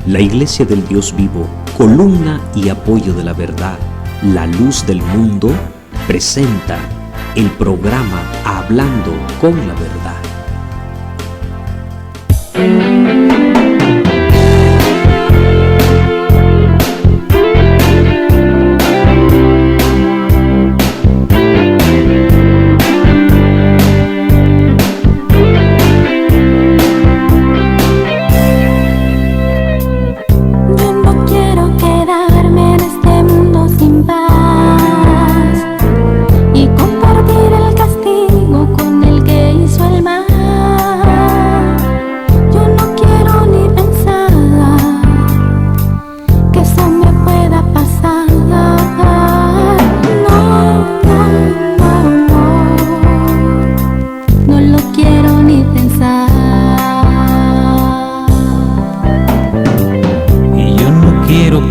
La Iglesia del Dios Vivo, columna y apoyo de la verdad, la luz del mundo, presenta el programa Hablando con la Verdad.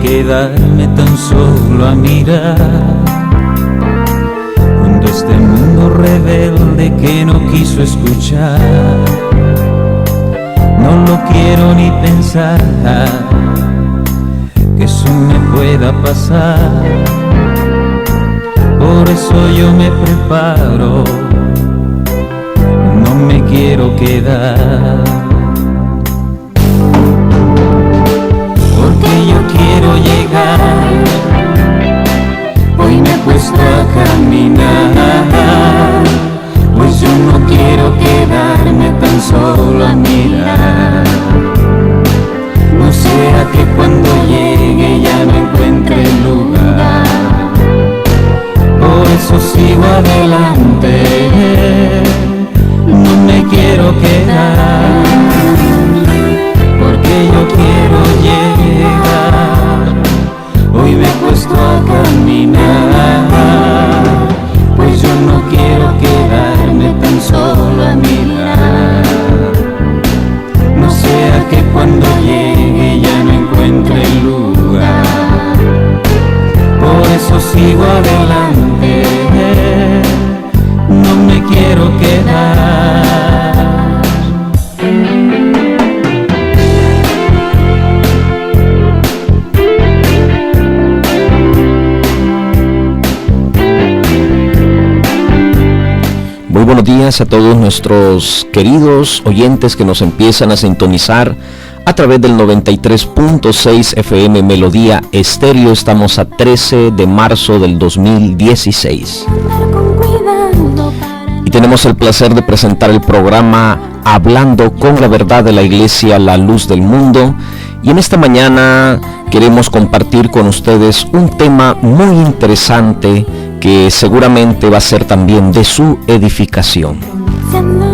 Quedarme tan solo a mirar junto a este mundo rebelde que no quiso escuchar. No lo quiero ni pensar que eso me pueda pasar. Por eso yo me preparo, no me quiero quedar. Yo quiero llegar, hoy me he puesto a caminar, pues yo no quiero quedarme tan solo a mirar. No sea que cuando llegue ya no encuentre lugar, por eso sigo adelante, no me quiero quedar, porque yo quiero llegar. Hoy me he puesto a caminar, pues yo no quiero quedarme tan solo a mirar. No sea que cuando llegue ya no encuentre lugar, por eso sigo adelante, no me quiero quedar. Muy buenos días a todos nuestros queridos oyentes que nos empiezan a sintonizar a través del 93.6 FM Melodía Estéreo. Estamos a 13 de marzo del 2016. Y tenemos el placer de presentar el programa Hablando con la Verdad de la Iglesia La Luz del Mundo. Y en esta mañana queremos compartir con ustedes un tema muy interesante que seguramente va a ser también de su edificación.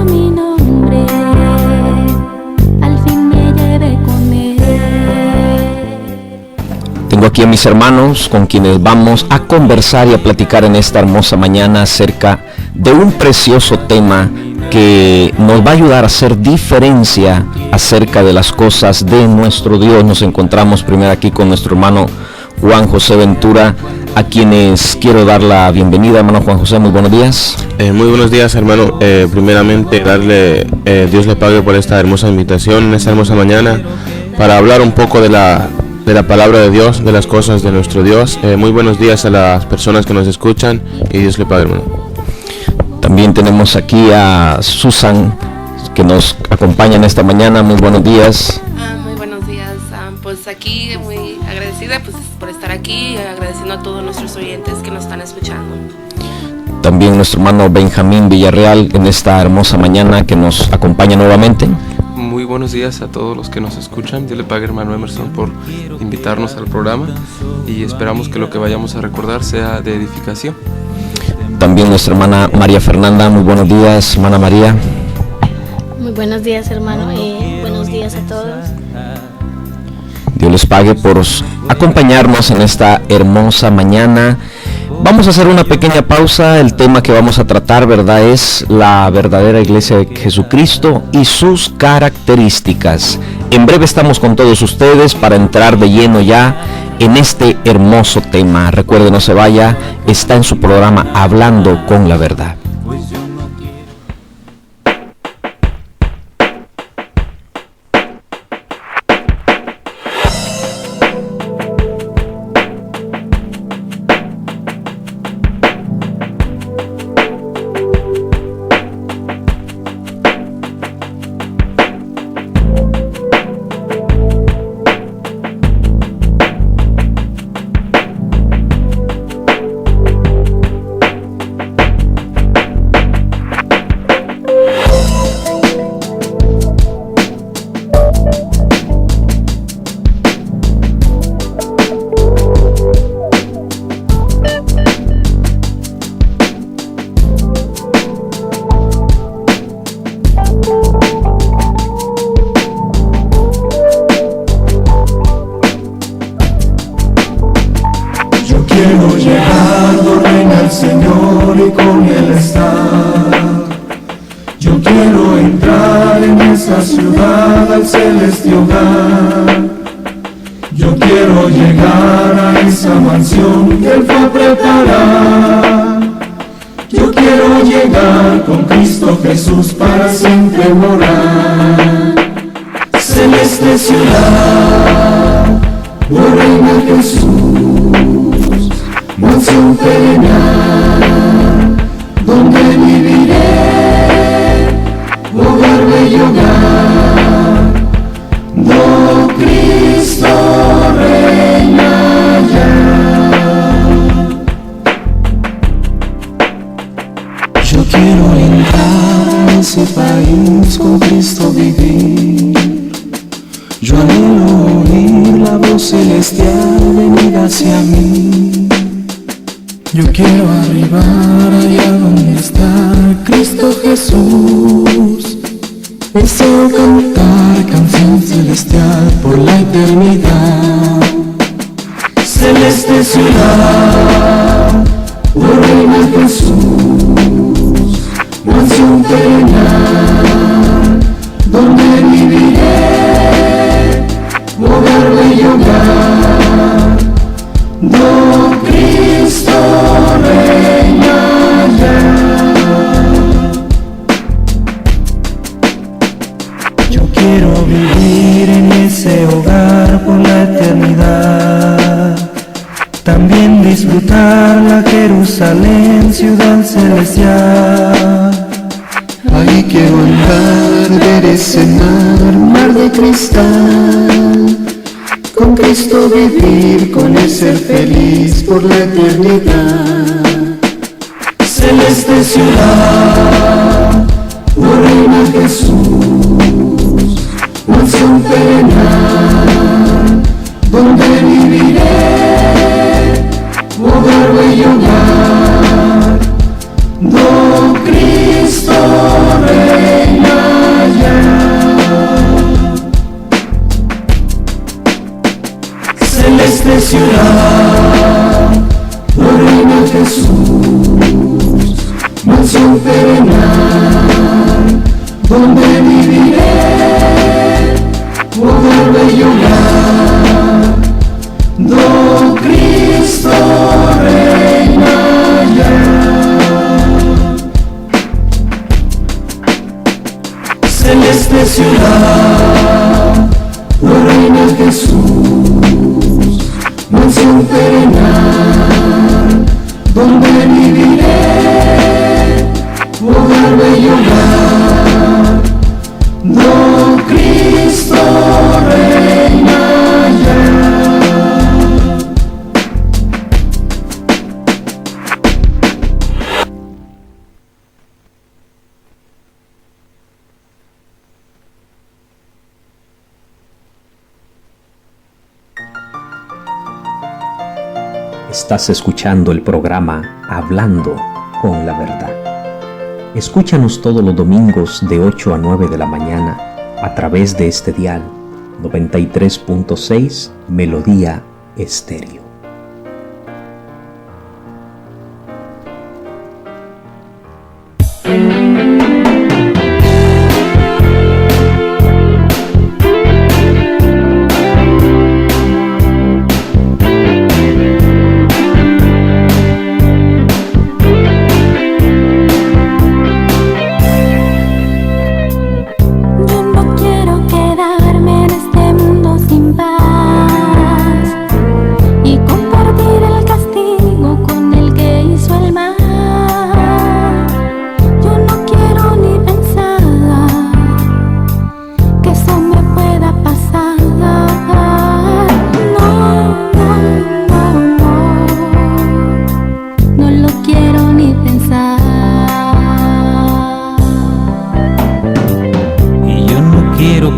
Mi nombre, al fin me llevé con él. Tengo aquí a mis hermanos con quienes vamos a conversar y a platicar en esta hermosa mañana acerca de un precioso tema que nos va a ayudar a hacer diferencia acerca de las cosas de nuestro Dios. Nos encontramos primero aquí con nuestro hermano Juan José Ventura, a quienes quiero dar la bienvenida. Hermano Juan José, muy buenos días. Muy buenos días, hermano. Primeramente darle, Dios le pague por esta hermosa invitación en esta hermosa mañana para hablar un poco de la palabra de Dios, de las cosas de nuestro Dios. Muy buenos días a las personas que nos escuchan y Dios le pague, hermano. También tenemos aquí a Susan, que nos acompaña en esta mañana. Muy buenos días. Muy buenos días. Pues aquí muy agradecida pues por estar aquí, agradeciendo a todos nuestros oyentes que nos están escuchando. También nuestro hermano Benjamín Villarreal en esta hermosa mañana que nos acompaña nuevamente. Muy buenos días a todos los que nos escuchan. Dios le pague, hermano Emerson, por invitarnos al programa y esperamos que lo que vayamos a recordar sea de edificación. También nuestra hermana María Fernanda. Muy buenos días, hermana María. Muy buenos días, hermano, y buenos días a todos. Dios les pague por acompañarnos en esta hermosa mañana. Vamos a hacer una pequeña pausa. El tema que vamos a tratar, ¿verdad?, es la verdadera iglesia de Jesucristo y sus características. En breve estamos con todos ustedes para entrar de lleno ya en este hermoso tema. Recuerde, no se vaya, está en su programa Hablando con la Verdad. quiero llegar donde reina el Señor y con Él estar. Yo quiero entrar en esa ciudad al celeste hogar. Yo quiero llegar a esa mansión que Él fue a preparar. Yo quiero llegar con Cristo Jesús para siempre morar. Celeste ciudad, oh reina Jesús, mansión perenal, donde viviré, hogar bello hogar, do Cristo reina ya. Yo quiero entrar en ese país con Cristo vivir. Yo anhelo oír la voz celestial venida hacia mí. Yo quiero arribar allá donde está Cristo Jesús. Deseo cantar canción celestial por la eternidad. Celeste ciudad, oh reina Jesús, mansión terrenal, donde viviré, hogar bello hogar, do Cristo reina ya. Yo quiero vivir en ese hogar por la eternidad, también disfrutar la Jerusalén, ciudad celestial. Ahí quiero andar, ver ese mar de cristal, con Cristo vivir, con Él ser feliz por la eternidad. Celeste ciudad, oh reina Jesús, mansión perenal, donde viviré, hogar bello hogar, do Cristo reina ya. Celeste ciudad, oh reina Jesús, mansión perenal, donde viviré, hogar bello hogar, do Cristo reina ya. Celeste ciudad, oh reina Jesús, mansión perenal, donde viviré, hogar bello hogar, do Cristo reina ya. Estás escuchando el programa Hablando con la Verdad. Escúchanos todos los domingos de 8 a 9 de la mañana a través de este dial 93.6 Melodía Estéreo.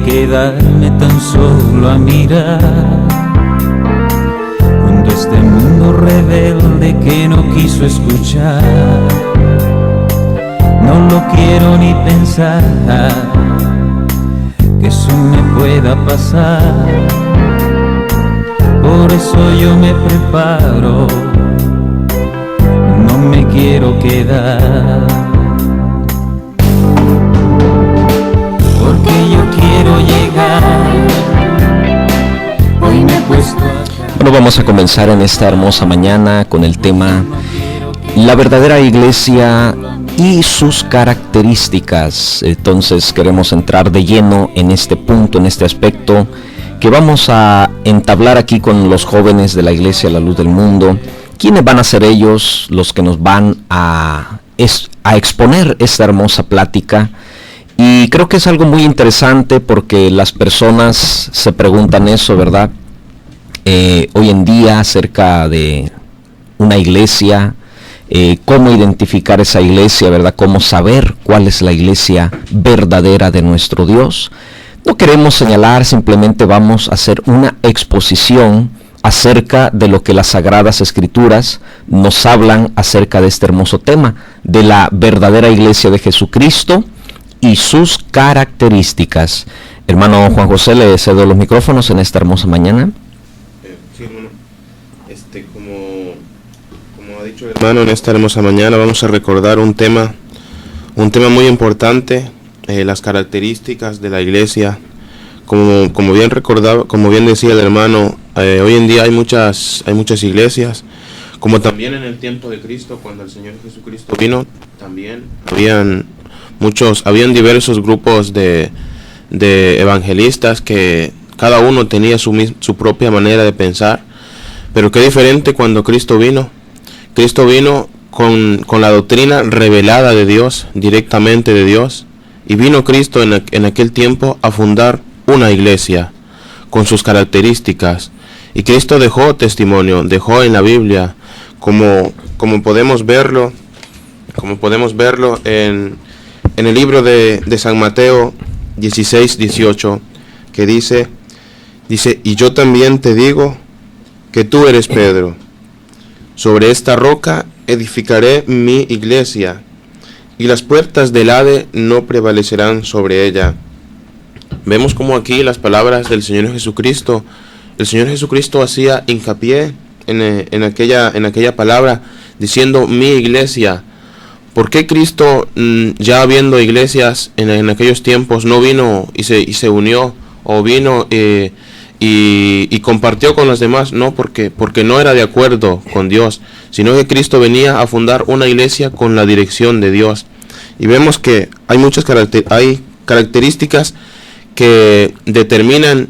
Quedarme tan solo a mirar junto a este mundo rebelde que no quiso escuchar. No lo quiero ni pensar que eso me pueda pasar. Por eso yo me preparo no me quiero quedar, porque yo quiero llegar. Hoy me he puesto a... Bueno, vamos a comenzar en esta hermosa mañana con el tema la verdadera iglesia y sus características. Entonces queremos entrar de lleno en este punto, en este aspecto que vamos a entablar aquí con los jóvenes de la Iglesia La Luz del Mundo. ¿Quiénes van a ser ellos los que nos van a exponer esta hermosa plática? Y creo que es algo muy interesante porque las personas se preguntan eso, ¿verdad? Hoy en día acerca de una iglesia, cómo identificar esa iglesia, ¿verdad? Cómo saber cuál es la iglesia verdadera de nuestro Dios. No queremos señalar, simplemente vamos a hacer una exposición acerca de lo que las Sagradas Escrituras nos hablan acerca de este hermoso tema, de la verdadera iglesia de Jesucristo y sus características. Hermano Juan José, le cedo los micrófonos en esta hermosa mañana. Sí, hermano. Como ha dicho el hermano, en esta hermosa mañana vamos a recordar un tema muy importante, las características de la iglesia. Como bien decía el hermano, hoy en día hay muchas iglesias, como también en el tiempo de Cristo, cuando el Señor Jesucristo vino, también habían diversos grupos de evangelistas que cada uno tenía su propia manera de pensar, pero qué diferente cuando Cristo vino. Cristo vino con la doctrina revelada de Dios, directamente de Dios, y vino Cristo en aquel tiempo a fundar una iglesia con sus características, y Cristo dejó testimonio, dejó en la Biblia, como podemos verlo en el libro de San Mateo 16:18, que dice, y yo también te digo que tú eres Pedro, sobre esta roca edificaré mi iglesia, y las puertas del Hades no prevalecerán sobre ella. Vemos como aquí las palabras del Señor Jesucristo, el Señor Jesucristo hacía hincapié en aquella palabra, diciendo mi iglesia. ¿Por qué Cristo, ya habiendo iglesias en aquellos tiempos, no vino y se unió, o vino y compartió con los demás? No, porque no era de acuerdo con Dios, sino que Cristo venía a fundar una iglesia con la dirección de Dios. Y vemos que hay muchas características que determinan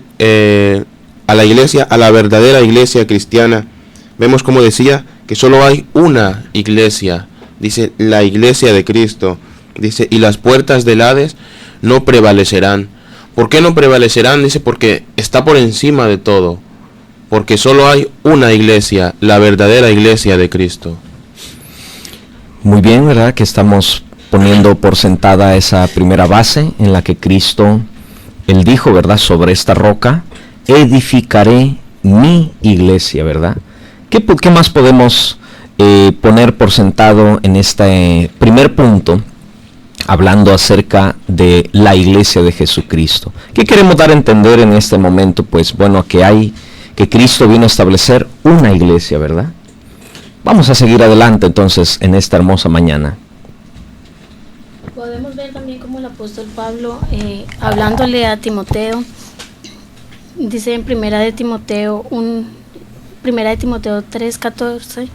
a la iglesia, a la verdadera iglesia cristiana. Vemos, como decía, que solo hay una iglesia, dice la iglesia de Cristo, dice, y las puertas del Hades no prevalecerán. ¿Por qué no prevalecerán? Dice, porque está por encima de todo, porque solo hay una iglesia, la verdadera iglesia de Cristo. Muy bien, ¿verdad? Que estamos poniendo por sentada esa primera base en la que Cristo, Él dijo, ¿verdad? Sobre esta roca edificaré mi iglesia, ¿verdad? ¿Qué más podemos poner por sentado en este primer punto, hablando acerca de la iglesia de Jesucristo? ¿Qué queremos dar a entender en este momento? Pues bueno, que Cristo vino a establecer una iglesia, ¿verdad? Vamos a seguir adelante entonces en esta hermosa mañana. Podemos ver también como el apóstol Pablo, hablándole a Timoteo, dice en Primera de Timoteo 3:14,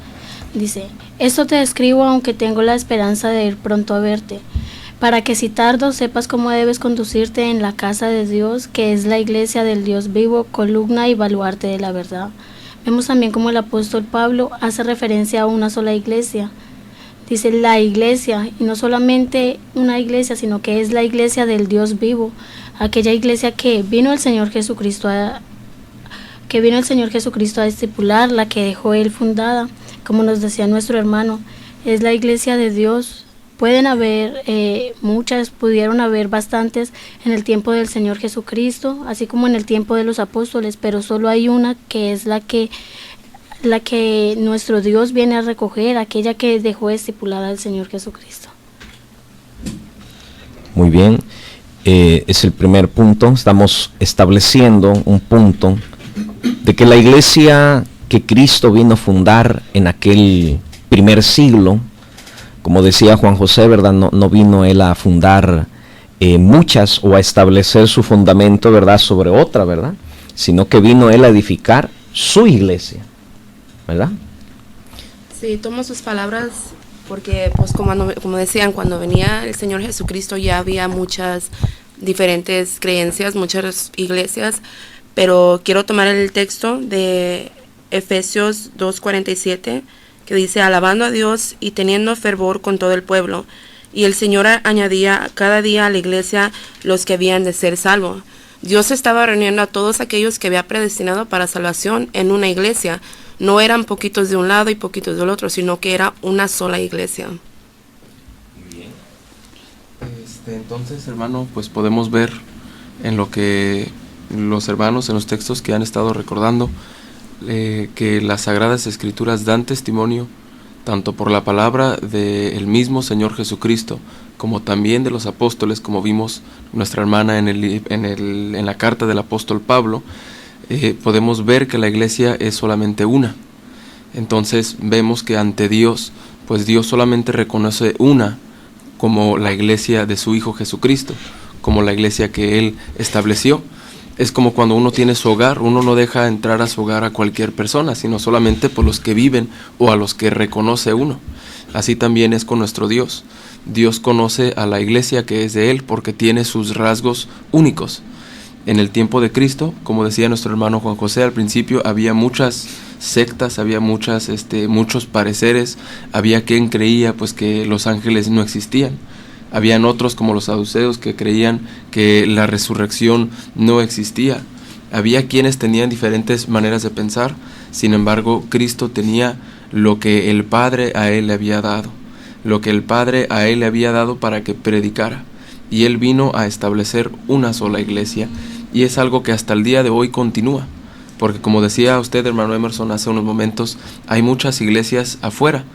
dice, esto te escribo aunque tengo la esperanza de ir pronto a verte, para que si tardo sepas cómo debes conducirte en la casa de Dios, que es la iglesia del Dios vivo, columna y baluarte de la verdad. Vemos también como el apóstol Pablo hace referencia a una sola iglesia. Dice la iglesia, y no solamente una iglesia, sino que es la iglesia del Dios vivo, aquella iglesia que vino el Señor Jesucristo a estipular, la que dejó Él fundada, como nos decía nuestro hermano, es la iglesia de Dios. Pueden haber pudieron haber bastantes en el tiempo del Señor Jesucristo, así como en el tiempo de los apóstoles, pero solo hay una que es la que nuestro Dios viene a recoger, aquella que dejó estipulada el Señor Jesucristo. Muy bien, es el primer punto. Estamos estableciendo un punto de que la iglesia que Cristo vino a fundar en aquel primer siglo. Como decía Juan José, ¿verdad? No vino él a fundar muchas o a establecer su fundamento, ¿verdad?, sobre otra, ¿verdad?, sino que vino él a edificar su iglesia, ¿verdad? Sí, tomo sus palabras porque, pues, como decían, cuando venía el Señor Jesucristo ya había muchas diferentes creencias, muchas iglesias, pero quiero tomar el texto de Efesios 2:47, que dice: alabando a Dios y teniendo fervor con todo el pueblo. Y el Señor añadía cada día a la iglesia los que habían de ser salvos. Dios estaba reuniendo a todos aquellos que había predestinado para salvación en una iglesia. No eran poquitos de un lado y poquitos del otro, sino que era una sola iglesia. Muy bien. Entonces, hermano, pues podemos ver en lo que los hermanos en los textos que han estado recordando, que las Sagradas Escrituras dan testimonio tanto por la palabra del mismo Señor Jesucristo, como también de los apóstoles, como vimos nuestra hermana en la carta del apóstol Pablo. Podemos ver que la iglesia es solamente una. Entonces vemos que ante Dios, pues Dios solamente reconoce una como la iglesia de su Hijo Jesucristo, como la iglesia que Él estableció. Es como cuando uno tiene su hogar, uno no deja entrar a su hogar a cualquier persona, sino solamente por los que viven o a los que reconoce uno. Así también es con nuestro Dios. Dios conoce a la iglesia que es de Él porque tiene sus rasgos únicos. En el tiempo de Cristo, como decía nuestro hermano Juan José al principio, había muchas sectas, había muchos pareceres, había quien creía pues que los ángeles no existían. Habían otros como los saduceos que creían que la resurrección no existía. Había quienes tenían diferentes maneras de pensar. Sin embargo, Cristo tenía lo que el Padre a Él le había dado. Lo que el Padre a Él le había dado para que predicara. Y Él vino a establecer una sola iglesia. Y es algo que hasta el día de hoy continúa. Porque como decía usted, hermano Emerson, hace unos momentos, hay muchas iglesias afuera.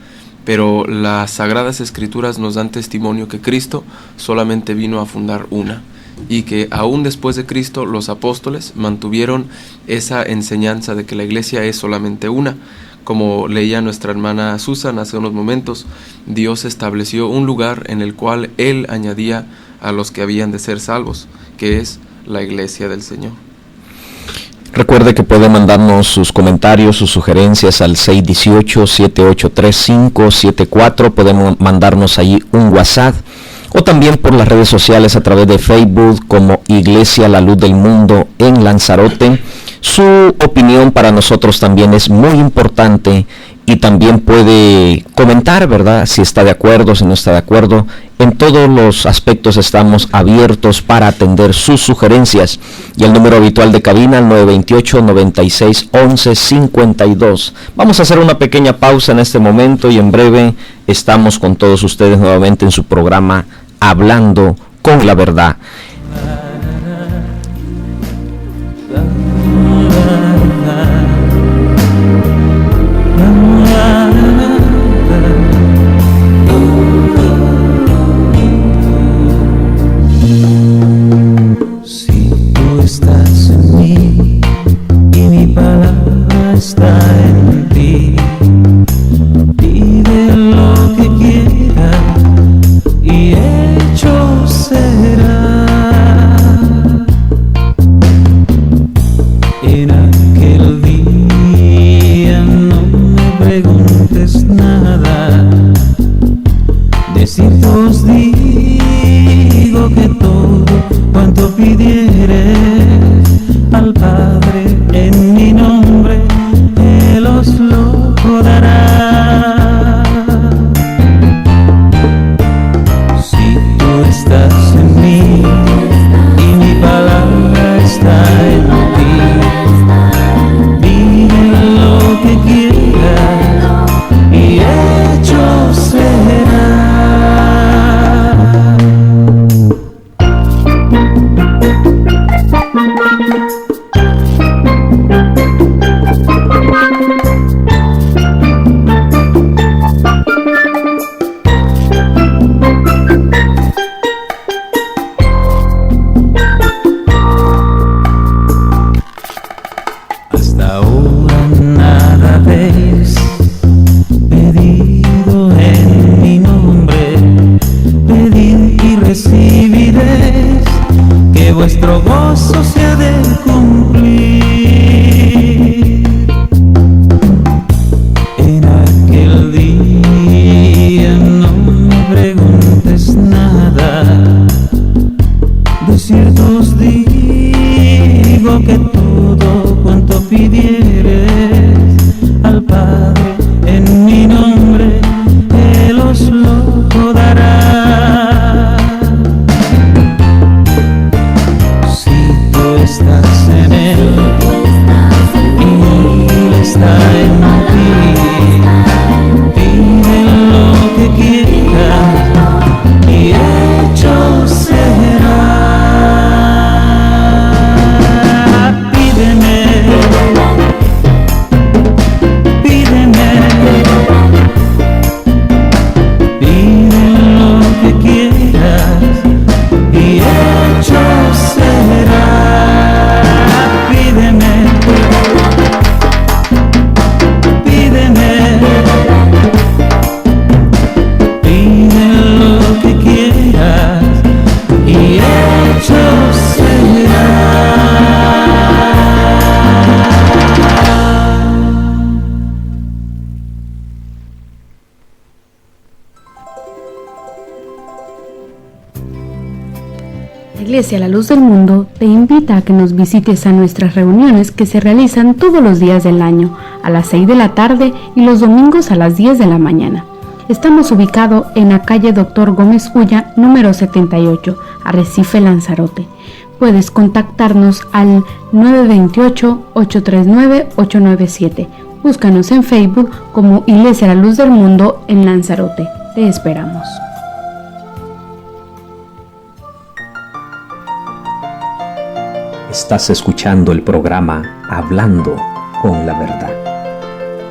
Pero las Sagradas Escrituras nos dan testimonio que Cristo solamente vino a fundar una, y que aún después de Cristo los apóstoles mantuvieron esa enseñanza de que la iglesia es solamente una. Como leía nuestra hermana Susan hace unos momentos, Dios estableció un lugar en el cual Él añadía a los que habían de ser salvos, que es la iglesia del Señor. Recuerde que puede mandarnos sus comentarios, sus sugerencias al 618-783574. Podemos mandarnos allí un WhatsApp o también por las redes sociales a través de Facebook como Iglesia La Luz del Mundo en Lanzarote. Su opinión para nosotros también es muy importante y también puede comentar, ¿verdad?, si está de acuerdo, si no está de acuerdo. En todos los aspectos estamos abiertos para atender sus sugerencias. Y el número habitual de cabina, el 928-96-11-52. Vamos a hacer una pequeña pausa en este momento y en breve estamos con todos ustedes nuevamente en su programa Hablando con la Verdad. Está en ti, pide lo que quieras y hecho será. nuestro gozo se ha de cumplir. En aquel día no me preguntes nada, de cierto os digo que todo cuanto pidieres al Padre en mi nombre, Él os lo dará. Si tú estás en Él y Él está en ti, pide lo que quieras y hecho será. Pídeme, pídeme, pide lo que quieras y hecho será. Pídeme, pídeme, pide lo que quieras y hecho será. La Iglesia La Luz del Mundo te invita a que nos visites a nuestras reuniones que se realizan todos los días del año, a las 6 de la tarde y los domingos a las 10 de la mañana. Estamos ubicados en la calle Dr. Gómez Ulla, número 78, Arrecife, Lanzarote. Puedes contactarnos al 928-839-897. Búscanos en Facebook como Iglesia La Luz del Mundo en Lanzarote. Te esperamos. Estás escuchando el programa Hablando con la Verdad.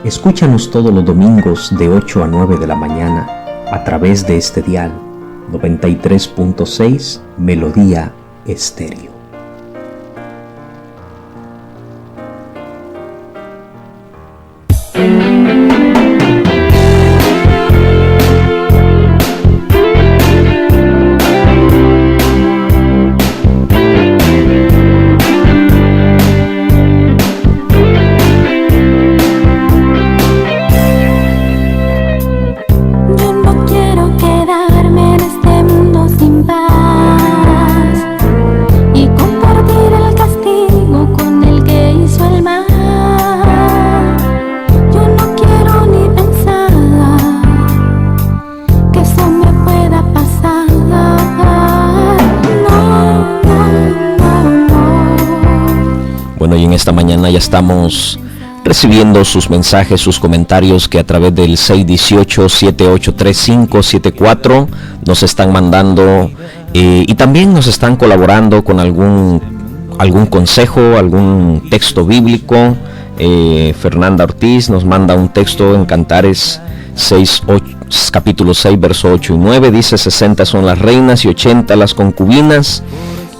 Escúchanos todos los domingos de 8 a 9 de la mañana a través de este dial 93.6 Melodía Estéreo. Yo no quiero quedarme en este mundo sin paz y compartir el castigo con el que hizo el mal. Yo no quiero ni pensar que eso me pueda pasar. No. Bueno, y en esta mañana ya estamos recibiendo sus mensajes, sus comentarios que a través del 618-783574 nos están mandando y también nos están colaborando con algún consejo, algún texto bíblico. Fernanda Ortiz nos manda un texto en Cantares 6, capítulo 6, verso 8 y 9. Dice: 60 son las reinas y 80 las concubinas,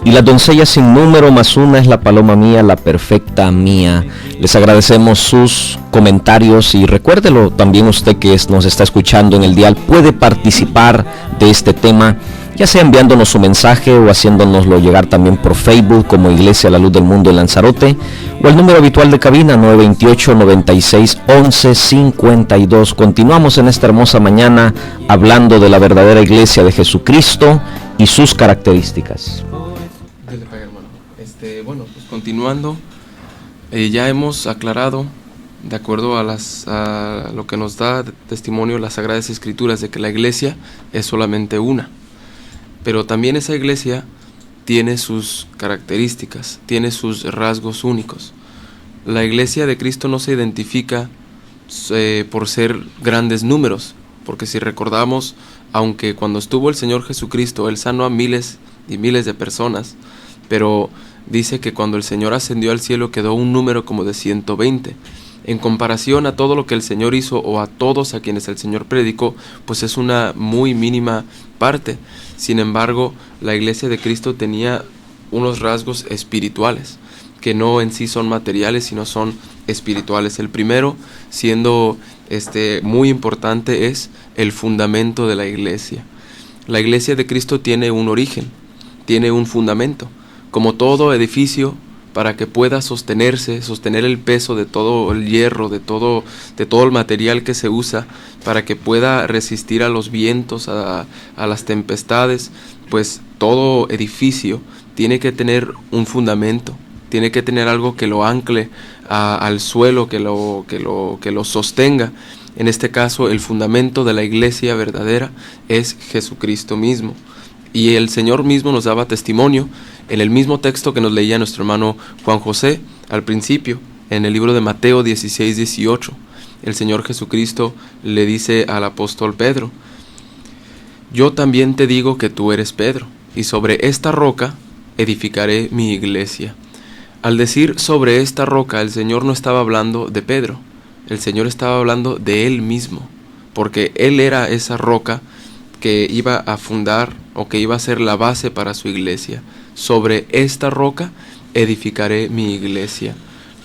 y las doncellas sin número, mas una es la paloma mía, la perfecta mía. Les agradecemos sus comentarios y recuérdelo también usted que nos está escuchando en el dial, puede participar de este tema, ya sea enviándonos su mensaje o haciéndonoslo llegar también por Facebook como Iglesia La Luz del Mundo en Lanzarote, o el número habitual de cabina 928-96-11-52. Continuamos en esta hermosa mañana hablando de la verdadera Iglesia de Jesucristo y sus características. Bueno, pues continuando, ya hemos aclarado, de acuerdo a lo que nos da testimonio las Sagradas Escrituras, de que la iglesia es solamente una, pero también esa iglesia tiene sus características, tiene sus rasgos únicos. La iglesia de Cristo no se identifica por ser grandes números, porque si recordamos, aunque cuando estuvo el Señor Jesucristo, Él sanó a miles y miles de personas, pero dice que cuando el Señor ascendió al cielo quedó un número como de 120. En comparación a todo lo que el Señor hizo o a todos a quienes el Señor predicó, pues es una muy mínima parte. Sin embargo, la iglesia de Cristo tenía unos rasgos espirituales, que no en sí son materiales, sino son espirituales. El primero, siendo muy importante, es el fundamento de la iglesia. La iglesia de Cristo tiene un origen, tiene un fundamento. como todo edificio, para que pueda sostenerse, sostener el peso de todo el hierro, de todo el material que se usa, para que pueda resistir a los vientos, a las tempestades, pues todo edificio tiene que tener un fundamento, tiene que tener algo que lo ancle al suelo, que lo sostenga. En este caso, el fundamento de la iglesia verdadera es Jesucristo mismo. Y el Señor mismo nos daba testimonio en el mismo texto que nos leía nuestro hermano Juan José al principio, en el libro de Mateo 16-18. El Señor Jesucristo le dice al apóstol Pedro: yo también te digo que tú eres Pedro, y sobre esta roca edificaré mi iglesia. Al decir sobre esta roca, el Señor no estaba hablando de Pedro, el Señor estaba hablando de Él mismo, porque Él era esa roca que iba a fundar o que iba a ser la base para su iglesia. Sobre esta roca edificaré mi iglesia.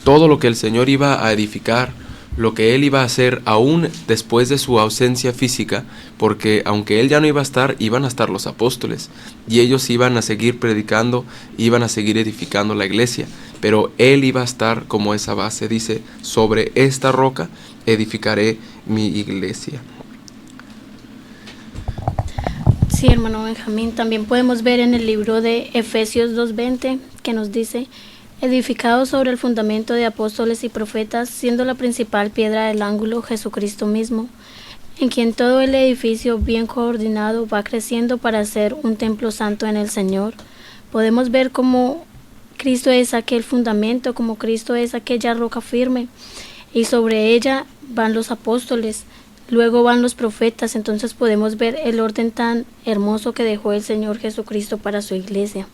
Todo lo que el Señor iba a edificar, lo que Él iba a hacer aún después de su ausencia física, porque aunque Él ya no iba a estar, iban a estar los apóstoles, y ellos iban a seguir predicando, iban a seguir edificando la iglesia, pero Él iba a estar como esa base. Dice: sobre esta roca edificaré mi iglesia. Sí, hermano Benjamín, también podemos ver en el libro de Efesios 2:20 que nos dice: edificado sobre el fundamento de apóstoles y profetas, siendo la principal piedra del ángulo Jesucristo mismo, en quien todo el edificio bien coordinado va creciendo para ser un templo santo en el Señor. Podemos ver cómo Cristo es aquel fundamento, como Cristo es aquella roca firme, y sobre ella van los apóstoles. Luego van los profetas. Entonces podemos ver el orden tan hermoso que dejó el Señor Jesucristo para su iglesia.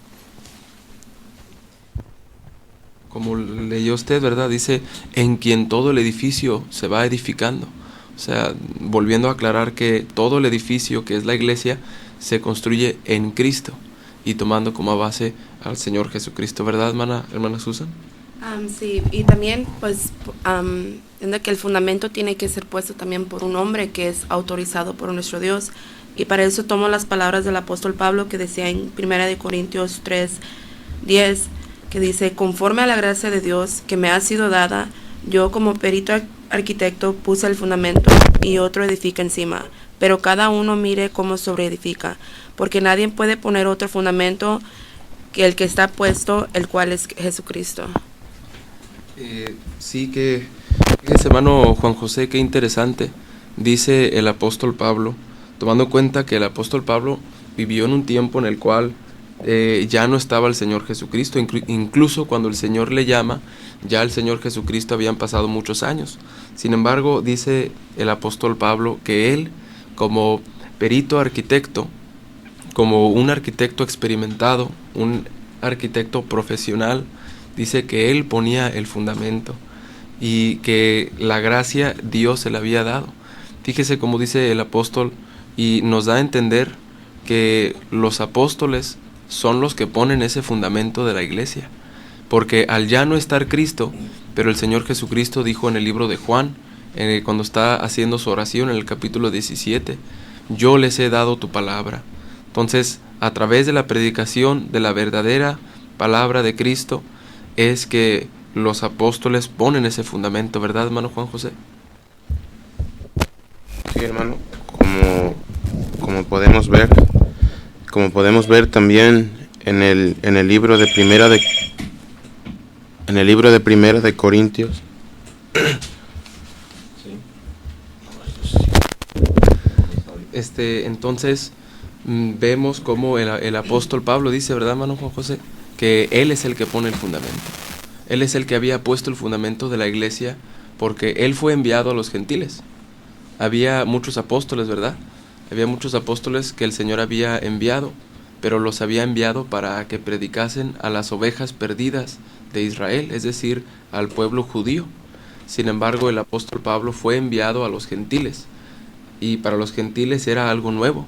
Como leyó usted, ¿verdad? Dice: en quien todo el edificio se va edificando. O sea, volviendo a aclarar que todo el edificio que es la iglesia se construye en Cristo y tomando como base al Señor Jesucristo, ¿verdad, hermana Susan? Sí, y también pues entiendo que el fundamento tiene que ser puesto también por un hombre que es autorizado por nuestro Dios, y para eso tomo las palabras del apóstol Pablo que decía en 1 Corintios 3:10, que dice: conforme a la gracia de Dios que me ha sido dada, yo como perito arquitecto puse el fundamento y otro edifica encima, pero cada uno mire cómo sobreedifica, porque nadie puede poner otro fundamento que el que está puesto, el cual es Jesucristo. Sí, que ese hermano Juan José, qué interesante, dice el apóstol Pablo, tomando en cuenta que el apóstol Pablo vivió en un tiempo en el cual ya no estaba el Señor Jesucristo, incluso cuando el Señor le llama, ya el Señor Jesucristo habían pasado muchos años. Sin embargo, dice el apóstol Pablo que él, como perito arquitecto, como un arquitecto experimentado, un arquitecto profesional, dice que él ponía el fundamento y que la gracia Dios se la había dado. Fíjese cómo dice el apóstol, y nos da a entender que los apóstoles son los que ponen ese fundamento de la iglesia, porque al ya no estar Cristo, pero el Señor Jesucristo dijo en el libro de Juan, cuando está haciendo su oración en el capítulo 17, yo les he dado tu palabra. Entonces, a través de la predicación de la verdadera palabra de Cristo, es que los apóstoles ponen ese fundamento, ¿verdad, hermano Juan José? Sí, hermano, como podemos ver también en el libro de Primera de Corintios. Entonces vemos como el apóstol Pablo dice, ¿verdad, hermano Juan José?, que él es el que pone el fundamento. Él es el que había puesto el fundamento de la iglesia, porque él fue enviado a los gentiles. Había muchos apóstoles, ¿verdad? Había muchos apóstoles que el Señor había enviado, pero los había enviado para que predicasen a las ovejas perdidas de Israel, es decir, al pueblo judío. Sin embargo, el apóstol Pablo fue enviado a los gentiles, y para los gentiles era algo nuevo.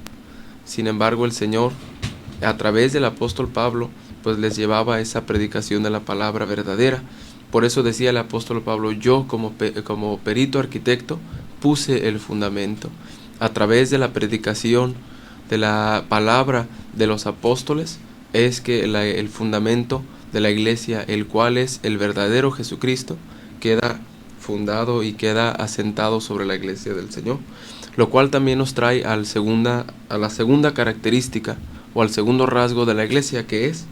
Sin embargo, el Señor, a través del apóstol Pablo, pues les llevaba esa predicación de la palabra verdadera. Por eso decía el apóstol Pablo: yo como perito arquitecto puse el fundamento. A través de la predicación de la palabra de los apóstoles, es que el fundamento de la iglesia, el cual es el verdadero Jesucristo, queda fundado y queda asentado sobre la iglesia del Señor, lo cual también nos trae a la segunda característica o al segundo rasgo de la iglesia, que es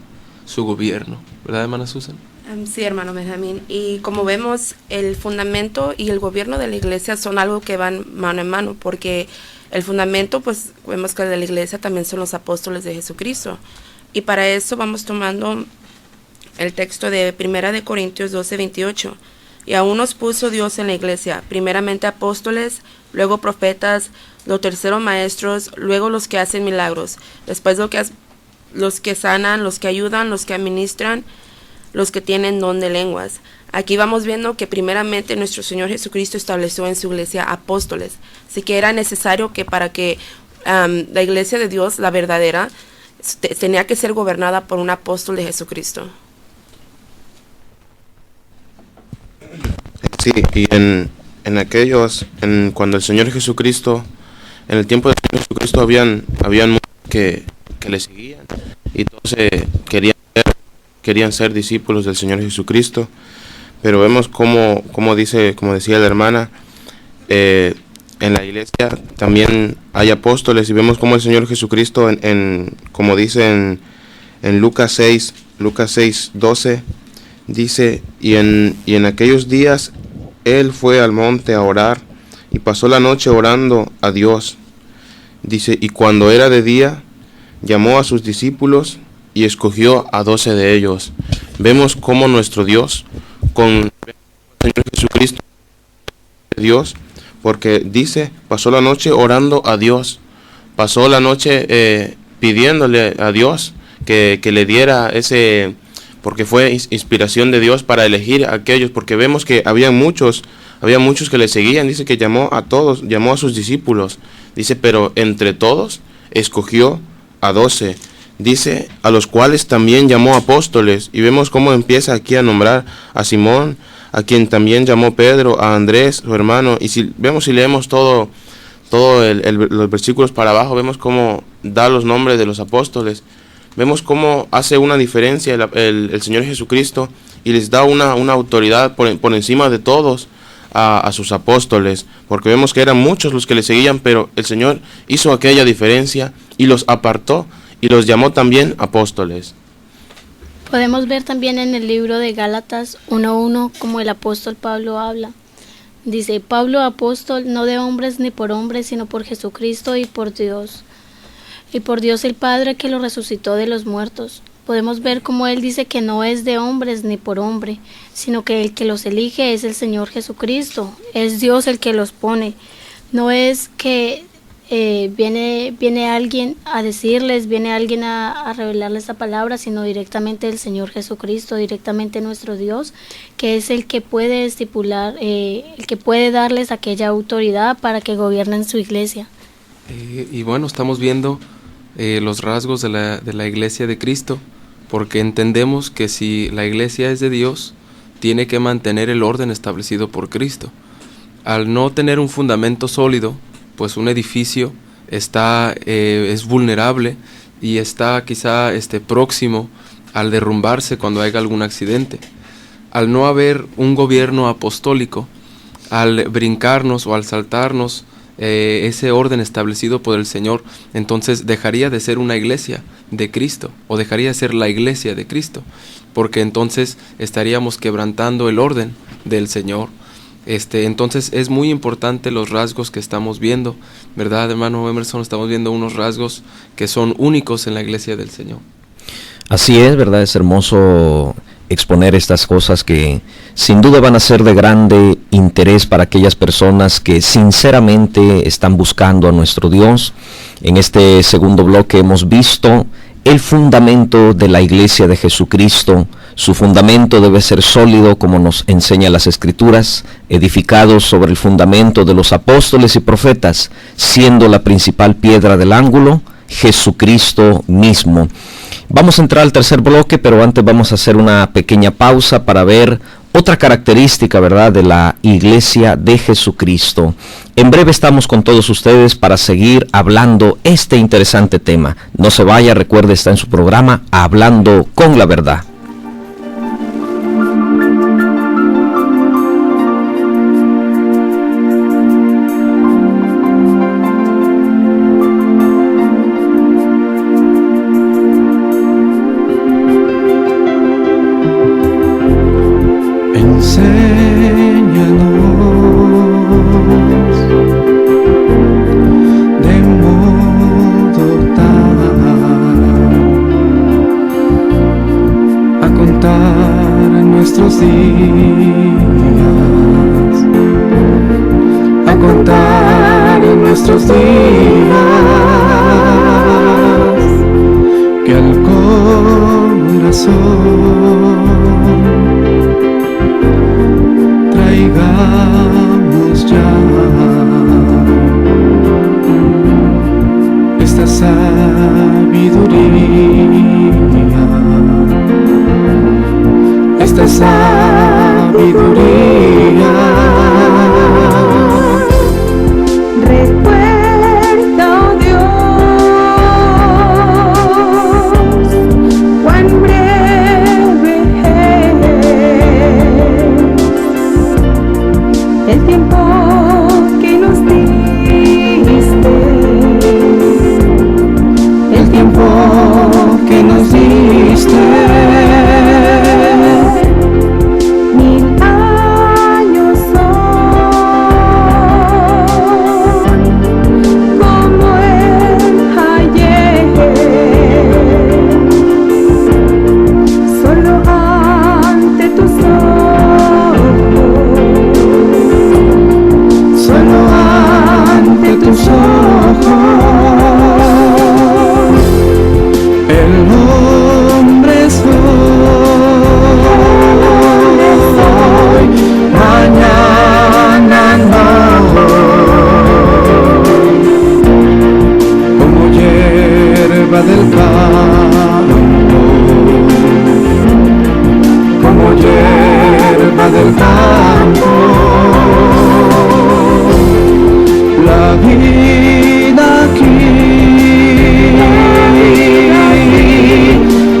su gobierno, ¿verdad, hermana Susan? Sí, hermano Benjamín, y como vemos, el fundamento y el gobierno de la iglesia son algo que van mano en mano, porque el fundamento, pues vemos que de la iglesia también son los apóstoles de Jesucristo, y para eso vamos tomando el texto de 1 de Corintios 12:28. Y aún nos puso Dios en la iglesia, primeramente apóstoles, luego profetas, lo tercero maestros, luego los que hacen milagros, después los que sanan, los que ayudan, los que administran, los que tienen don de lenguas. Aquí vamos viendo que primeramente nuestro Señor Jesucristo estableció en su iglesia apóstoles, así que era necesario que para que la iglesia de Dios, la verdadera, tenía que ser gobernada por un apóstol de Jesucristo. Sí, y cuando el Señor Jesucristo, en el tiempo del Señor Jesucristo habían muchos que le seguían y todos querían ser discípulos del Señor Jesucristo, pero vemos como decía la hermana, en la iglesia también hay apóstoles, y vemos como el Señor Jesucristo como dice en Lucas 6:12, dice, y en aquellos días Él fue al monte a orar, y pasó la noche orando a Dios. Dice, y cuando era de día, llamó a sus discípulos y escogió a 12 de ellos. Vemos cómo nuestro Dios, con el Señor Jesucristo, Dios, porque dice, pasó la noche orando a Dios, pasó la noche pidiéndole a Dios que le diera ese, porque fue inspiración de Dios para elegir a aquellos, porque vemos que había muchos que le seguían. Dice que llamó a todos, llamó a sus discípulos, dice, pero entre todos escogió a 12, dice, a los cuales también llamó apóstoles, y vemos cómo empieza aquí a nombrar a Simón, a quien también llamó Pedro, a Andrés, su hermano, y si leemos todo los versículos para abajo, vemos cómo da los nombres de los apóstoles. Vemos cómo hace una diferencia el Señor Jesucristo y les da una autoridad por encima de todos a sus apóstoles, porque vemos que eran muchos los que le seguían, pero el Señor hizo aquella diferencia y los apartó y los llamó también apóstoles. Podemos ver también en el libro de Gálatas 1:1 como el apóstol Pablo habla. Dice, Pablo apóstol, no de hombres ni por hombres, sino por Jesucristo y por Dios el Padre que lo resucitó de los muertos. Podemos ver cómo él dice que no es de hombres ni por hombre, sino que el que los elige es el Señor Jesucristo, es Dios el que los pone. No es que viene alguien a decirles, viene alguien a revelarles la palabra, sino directamente el Señor Jesucristo, directamente nuestro Dios, que es el que puede estipular, el que puede darles aquella autoridad para que gobiernen su iglesia. Y bueno, estamos viendo los rasgos de la iglesia de Cristo, porque entendemos que si la iglesia es de Dios, tiene que mantener el orden establecido por Cristo. Al no tener un fundamento sólido, pues un edificio es vulnerable y está quizá próximo al derrumbarse cuando haya algún accidente. Al no haber un gobierno apostólico, al brincarnos o al saltarnos ese orden establecido por el Señor, entonces dejaría de ser una iglesia de Cristo, o dejaría de ser la iglesia de Cristo, porque entonces estaríamos quebrantando el orden del Señor. Entonces es muy importante los rasgos que estamos viendo, ¿verdad, hermano Emerson? Estamos viendo unos rasgos que son únicos en la iglesia del Señor. Así es, ¿verdad? Es hermoso exponer estas cosas que sin duda van a ser de grande interés para aquellas personas que sinceramente están buscando a nuestro Dios. En este segundo bloque hemos visto el fundamento de la iglesia de Jesucristo. Su fundamento debe ser sólido, como nos enseña las Escrituras, edificado sobre el fundamento de los apóstoles y profetas, siendo la principal piedra del ángulo Jesucristo mismo. Vamos a entrar al tercer bloque, pero antes vamos a hacer una pequeña pausa para ver otra característica, ¿verdad?, de la Iglesia de Jesucristo. En breve estamos con todos ustedes para seguir hablando este interesante tema. No se vaya, recuerde, está en su programa Hablando con la Verdad. A contar nuestros días, que al corazón traigamos ya esta sabiduría, esta sabiduría. Recuerda, oh Dios, cuán breve es el tiempo que nos diste, el tiempo que nos diste. Del campo, como hierba del campo, la vida aquí,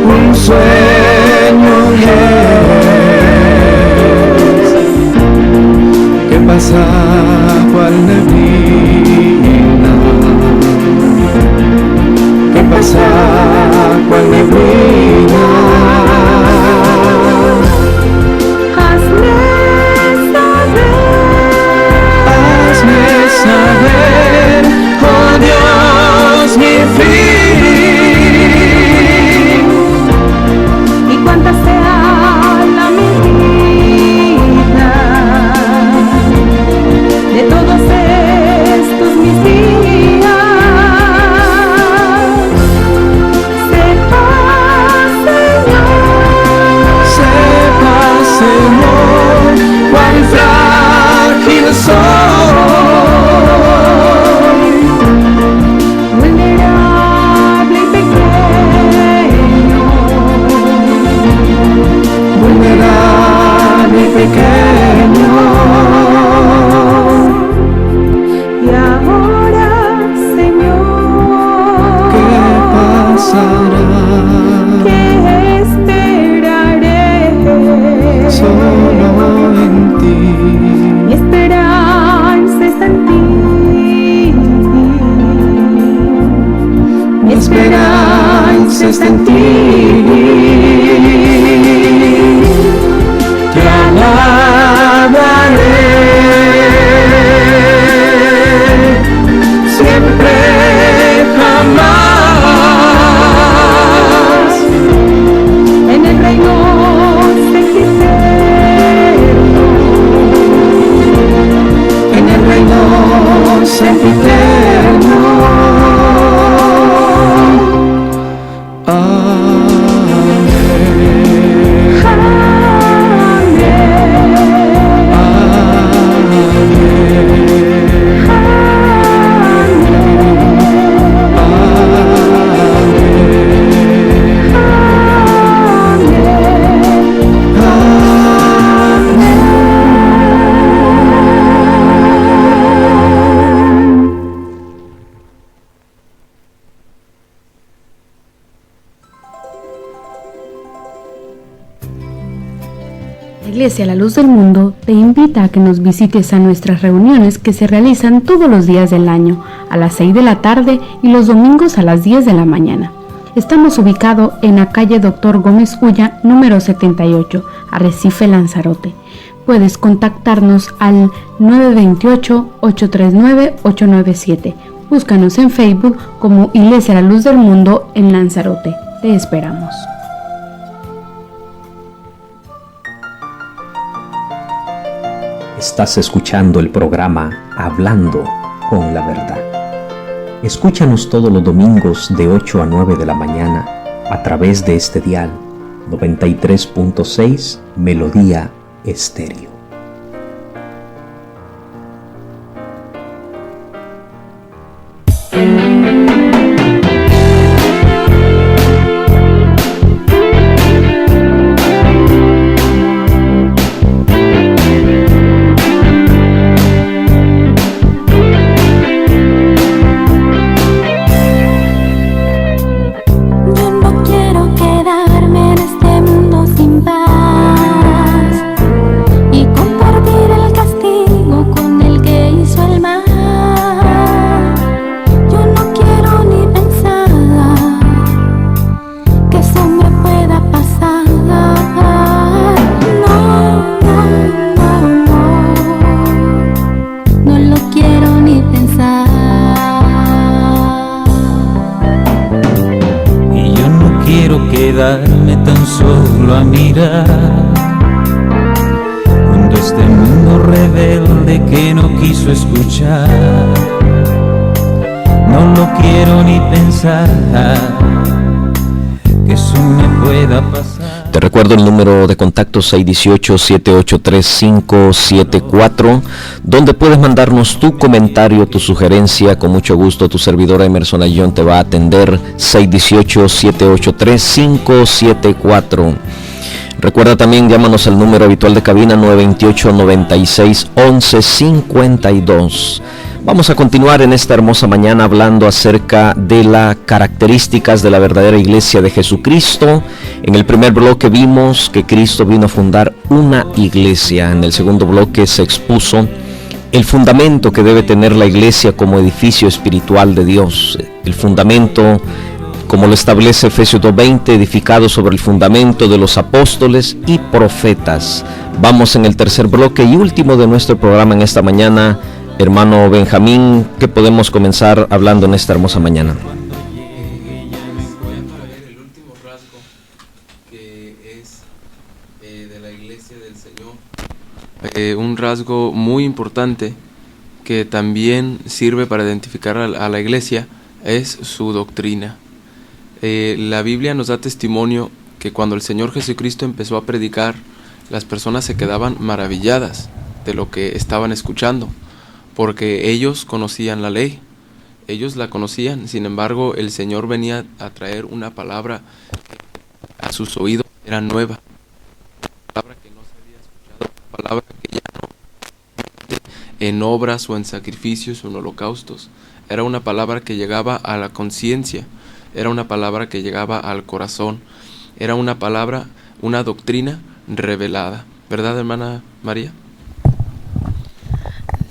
un sueño es, que pasa cual neblina, pasa cual neblina. Hazme saber, oh Dios, mi fin, y cuánta sea la medida de todos estos mis días. Se pasa La Iglesia La Luz del Mundo te invita a que nos visites a nuestras reuniones que se realizan todos los días del año, a las 6 de la tarde y los domingos a las 10 de la mañana. Estamos ubicados en la calle Dr. Gómez Ulla, número 78, Arrecife, Lanzarote. Puedes contactarnos al 928-839-897. Búscanos en Facebook como Iglesia La Luz del Mundo en Lanzarote. Te esperamos. Estás escuchando el programa Hablando con la Verdad. Escúchanos todos los domingos de 8 a 9 de la mañana a través de este dial 93.6 Melodía Estéreo. Quedarme tan solo a mirar cuando este mundo rebelde que no quiso escuchar, no lo quiero ni pensar que eso me pueda pasar. Te recuerdo el número de contacto 618-783-574, donde puedes mandarnos tu comentario, tu sugerencia. Con mucho gusto tu servidora Emerson Ayllón te va a atender. 618-783-574. Recuerda también, llámanos al número habitual de cabina 928-96-1152. Vamos a continuar en esta hermosa mañana hablando acerca de las características de la verdadera iglesia de Jesucristo. En el primer bloque vimos que Cristo vino a fundar una iglesia. En el segundo bloque se expuso el fundamento que debe tener la iglesia como edificio espiritual de Dios. El fundamento, como lo establece Efesios 2:20, edificado sobre el fundamento de los apóstoles y profetas. Vamos en el tercer bloque y último de nuestro programa en esta mañana. Hermano Benjamín, ¿qué podemos comenzar hablando en esta hermosa mañana? El último rasgo que es de la iglesia del Señor, un rasgo muy importante que también sirve para identificar a la iglesia, es su doctrina. La Biblia nos da testimonio que cuando el Señor Jesucristo empezó a predicar, las personas se quedaban maravilladas de lo que estaban escuchando, porque ellos conocían la ley, ellos la conocían. Sin embargo, el Señor venía a traer una palabra que a sus oídos era nueva, una palabra que no se había escuchado, una palabra que ya no en obras o en sacrificios o en holocaustos. Era una palabra que llegaba a la conciencia, era una palabra que llegaba al corazón, era una palabra, una doctrina revelada. ¿Verdad, hermana María?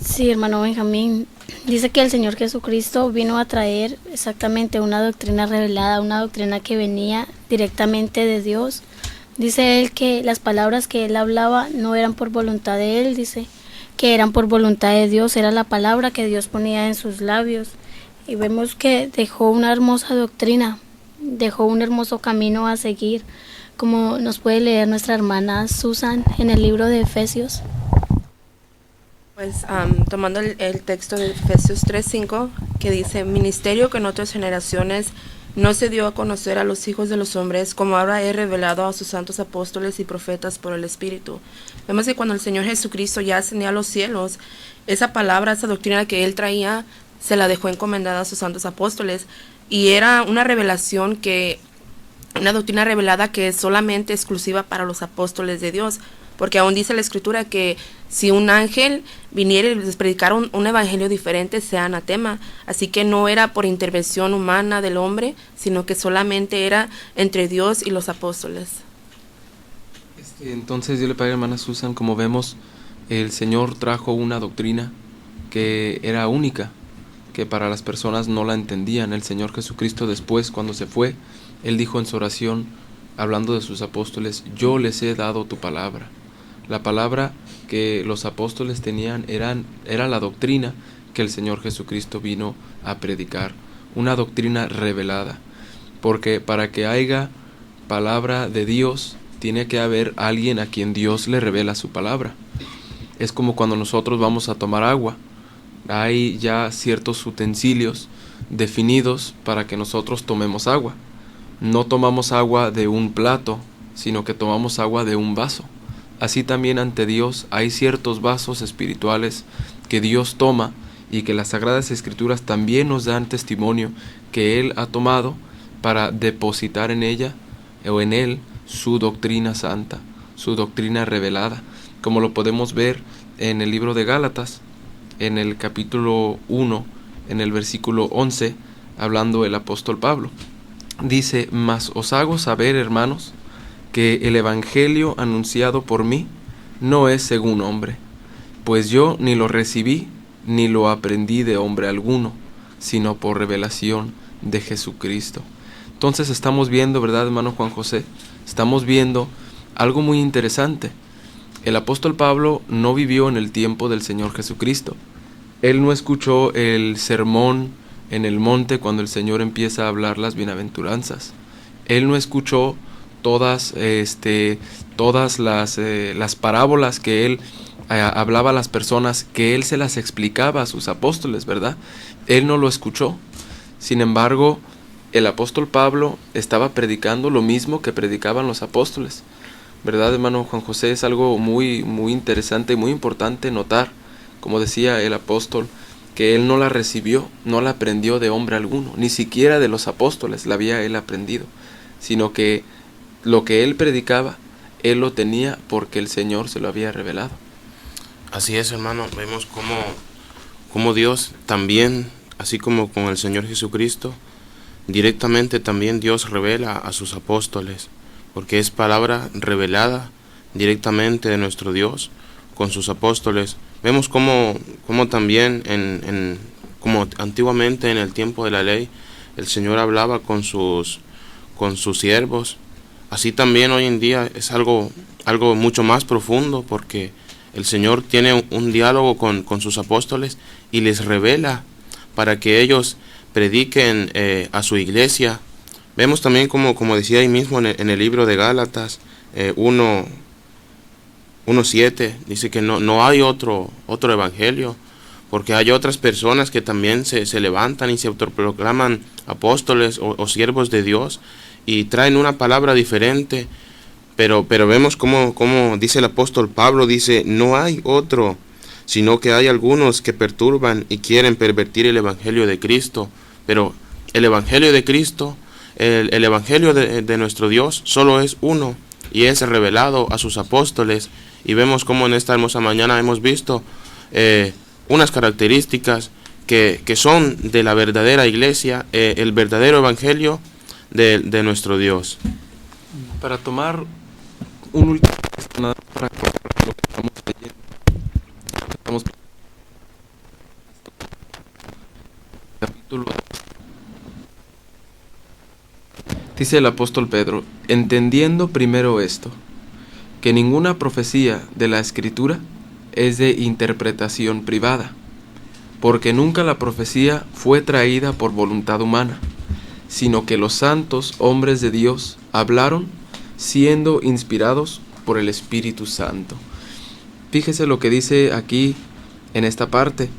Sí, hermano Benjamín, dice que el Señor Jesucristo vino a traer exactamente una doctrina revelada, una doctrina que venía directamente de Dios. Dice él que las palabras que él hablaba no eran por voluntad de él, dice que eran por voluntad de Dios, era la palabra que Dios ponía en sus labios. Y vemos que dejó una hermosa doctrina, dejó un hermoso camino a seguir, como nos puede leer nuestra hermana Susan en el libro de Efesios. Pues tomando el texto de Efesios 3:5, que dice: ministerio que en otras generaciones no se dio a conocer a los hijos de los hombres, como ahora he revelado a sus santos apóstoles y profetas por el Espíritu. Vemos que cuando el Señor Jesucristo ya ascendió a los cielos, esa palabra, esa doctrina que Él traía, se la dejó encomendada a sus santos apóstoles, y era una revelación una doctrina revelada que es solamente exclusiva para los apóstoles de Dios, porque aún dice la Escritura que si un ángel viniera y les predicara un evangelio diferente, sea anatema. Así que no era por intervención humana del hombre, sino que solamente era entre Dios y los apóstoles. Entonces, Dios le pague, hermana Susan, como vemos, el Señor trajo una doctrina que era única, que para las personas no la entendían. El Señor Jesucristo después, cuando se fue, Él dijo en su oración, hablando de sus apóstoles, yo les he dado tu palabra. La palabra que los apóstoles tenían era la doctrina que el Señor Jesucristo vino a predicar, una doctrina revelada, porque para que haya palabra de Dios, tiene que haber alguien a quien Dios le revela su palabra. Es como cuando nosotros vamos a tomar agua. Hay ya ciertos utensilios definidos para que nosotros tomemos agua. No tomamos agua de un plato, sino que tomamos agua de un vaso. Así también ante Dios hay ciertos vasos espirituales que Dios toma y que las Sagradas Escrituras también nos dan testimonio que Él ha tomado para depositar en ella o en Él su doctrina santa, su doctrina revelada, como lo podemos ver en el libro de Gálatas, en el capítulo 1, en el versículo 11, hablando el apóstol Pablo. Dice, mas os hago saber, hermanos, que el evangelio anunciado por mí no es según hombre, pues yo ni lo recibí ni lo aprendí de hombre alguno, sino por revelación de Jesucristo. Entonces estamos viendo, ¿verdad, hermano Juan José? Estamos viendo algo muy interesante. El apóstol Pablo no vivió en el tiempo del Señor Jesucristo. Él no escuchó el sermón en el monte cuando el Señor empieza a hablar las bienaventuranzas. Él no escuchó todas las parábolas que Él hablaba a las personas, que Él se las explicaba a sus apóstoles, ¿verdad? Él no lo escuchó. Sin embargo, el apóstol Pablo estaba predicando lo mismo que predicaban los apóstoles, ¿verdad, hermano Juan José? Es algo muy, muy interesante y muy importante notar, como decía el apóstol, que él no la recibió, no la aprendió de hombre alguno, ni siquiera de los apóstoles la había él aprendido, sino que lo que él predicaba, él lo tenía porque el Señor se lo había revelado. Así es, hermano, vemos cómo Dios también, así como con el Señor Jesucristo, directamente también Dios revela a sus apóstoles, porque es palabra revelada directamente de nuestro Dios con sus apóstoles. Vemos cómo también como antiguamente en el tiempo de la ley el Señor hablaba con sus siervos. Así también hoy en día es algo mucho más profundo, porque el Señor tiene un diálogo con sus apóstoles y les revela para que ellos prediquen a su iglesia. Vemos también como decía ahí mismo en el libro de Gálatas 1:7, dice que no hay otro evangelio, porque hay otras personas que también se levantan y se autoproclaman apóstoles o siervos de Dios y traen una palabra diferente, pero vemos como dice el apóstol Pablo, dice, no hay otro, sino que hay algunos que perturban y quieren pervertir el evangelio de Cristo. Pero el evangelio de Cristo, el evangelio de nuestro Dios, solo es uno, y es revelado a sus apóstoles. Y vemos como en esta hermosa mañana hemos visto unas características que son de la verdadera iglesia, el verdadero evangelio de nuestro Dios. Para tomar un último nada para lo que estamos leyendo, capítulo. Dice el apóstol Pedro, entendiendo primero esto, que ninguna profecía de la Escritura es de interpretación privada, porque nunca la profecía fue traída por voluntad humana, sino que los santos hombres de Dios hablaron siendo inspirados por el Espíritu Santo. Fíjese lo que dice aquí en esta parte,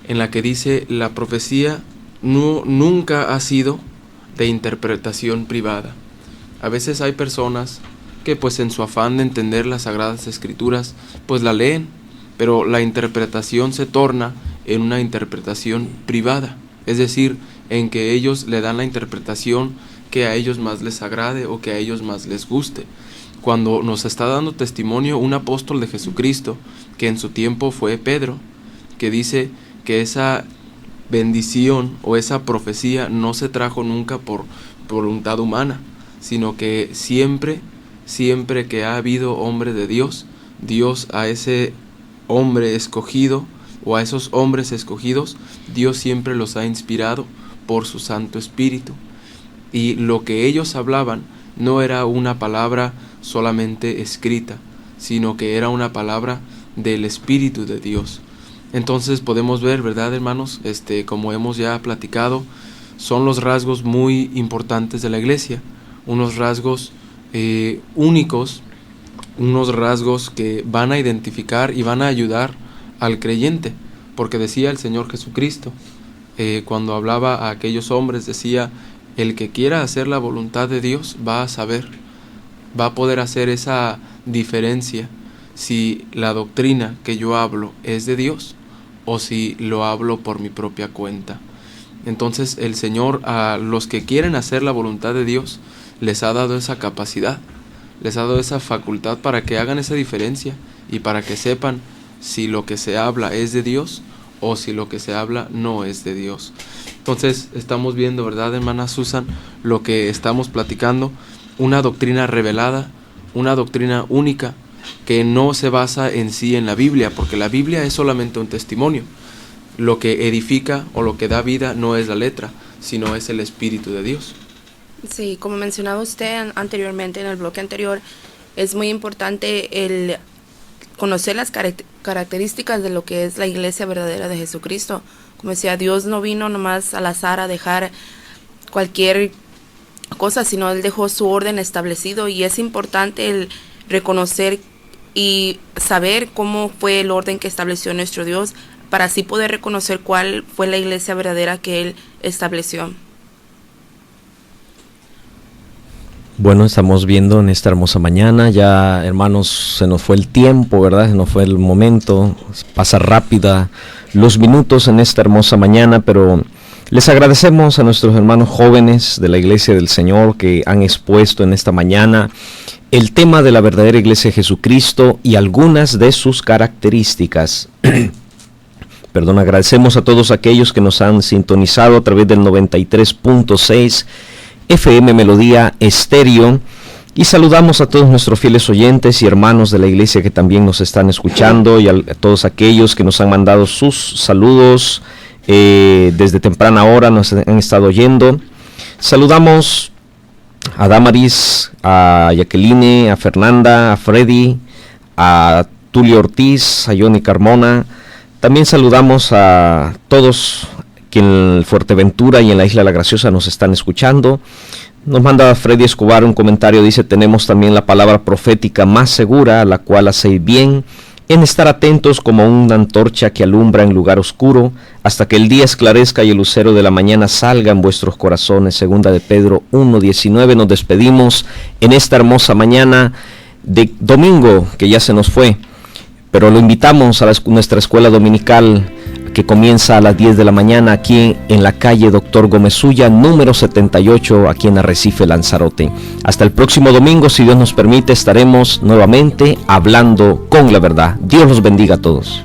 en la que dice la profecía nunca ha sido de interpretación privada. A veces hay personas que pues en su afán de entender las Sagradas Escrituras pues la leen, pero la interpretación se torna en una interpretación privada, es decir, en que ellos le dan la interpretación que a ellos más les agrade o que a ellos más les guste. Cuando nos está dando testimonio un apóstol de Jesucristo, que en su tiempo fue Pedro, que dice que esa bendición o esa profecía no se trajo nunca por voluntad humana, sino que siempre siempre que ha habido hombre de Dios, Dios a ese hombre escogido o a esos hombres escogidos, Dios siempre los ha inspirado por su Santo Espíritu. Y lo que ellos hablaban no era una palabra solamente escrita, sino que era una palabra del Espíritu de Dios. Entonces podemos ver, ¿verdad, hermanos? Como hemos ya platicado, son los rasgos muy importantes de la iglesia, unos rasgos únicos, unos rasgos que van a identificar y van a ayudar al creyente, porque decía el Señor Jesucristo, cuando hablaba a aquellos hombres, decía: el que quiera hacer la voluntad de Dios va a saber, va a poder hacer esa diferencia si la doctrina que yo hablo es de Dios o si lo hablo por mi propia cuenta. Entonces el Señor a los que quieren hacer la voluntad de Dios les ha dado esa capacidad, les ha dado esa facultad para que hagan esa diferencia y para que sepan si lo que se habla es de Dios o si lo que se habla no es de Dios. Entonces estamos viendo, ¿verdad, hermana Susan? Lo que estamos platicando, una doctrina revelada, una doctrina única, que no se basa en sí en la Biblia, porque la Biblia es solamente un testimonio. Lo que edifica o lo que da vida no es la letra, sino es el Espíritu de Dios. Sí, como mencionaba usted anteriormente en el bloque anterior, es muy importante el conocer las características de lo que es la iglesia verdadera de Jesucristo. Como decía, Dios no vino nomás al azar a dejar cualquier cosa, sino Él dejó su orden establecido, y es importante el reconocer y saber cómo fue el orden que estableció nuestro Dios, para así poder reconocer cuál fue la iglesia verdadera que Él estableció. Bueno, estamos viendo en esta hermosa mañana, ya hermanos, se nos fue el tiempo, ¿verdad? Se nos fue el momento, pasa rápida los minutos en esta hermosa mañana, pero les agradecemos a nuestros hermanos jóvenes de la Iglesia del Señor que han expuesto en esta mañana el tema de la verdadera Iglesia de Jesucristo y algunas de sus características. Perdón, agradecemos a todos aquellos que nos han sintonizado a través del 93.6 FM Melodía Estéreo, y saludamos a todos nuestros fieles oyentes y hermanos de la iglesia que también nos están escuchando, y a todos aquellos que nos han mandado sus saludos desde temprana hora, nos han estado oyendo. Saludamos a Damaris, a Jacqueline, a Fernanda, a Freddy, a Tulio Ortiz, a Johnny Carmona. También saludamos a todos que en Fuerteventura y en la Isla de la Graciosa nos están escuchando. Nos manda Freddy Escobar un comentario, dice: tenemos también la palabra profética más segura, a la cual hacéis bien en estar atentos como una antorcha que alumbra en lugar oscuro, hasta que el día esclarezca y el lucero de la mañana salga en vuestros corazones. Segunda de Pedro 1:19. Nos despedimos en esta hermosa mañana de domingo, que ya se nos fue, pero lo invitamos a nuestra escuela dominical, que comienza a las 10 de la mañana aquí en la calle Doctor Gómez Ulla, número 78, aquí en Arrecife, Lanzarote. Hasta el próximo domingo, si Dios nos permite, estaremos nuevamente hablando con la verdad. Dios los bendiga a todos.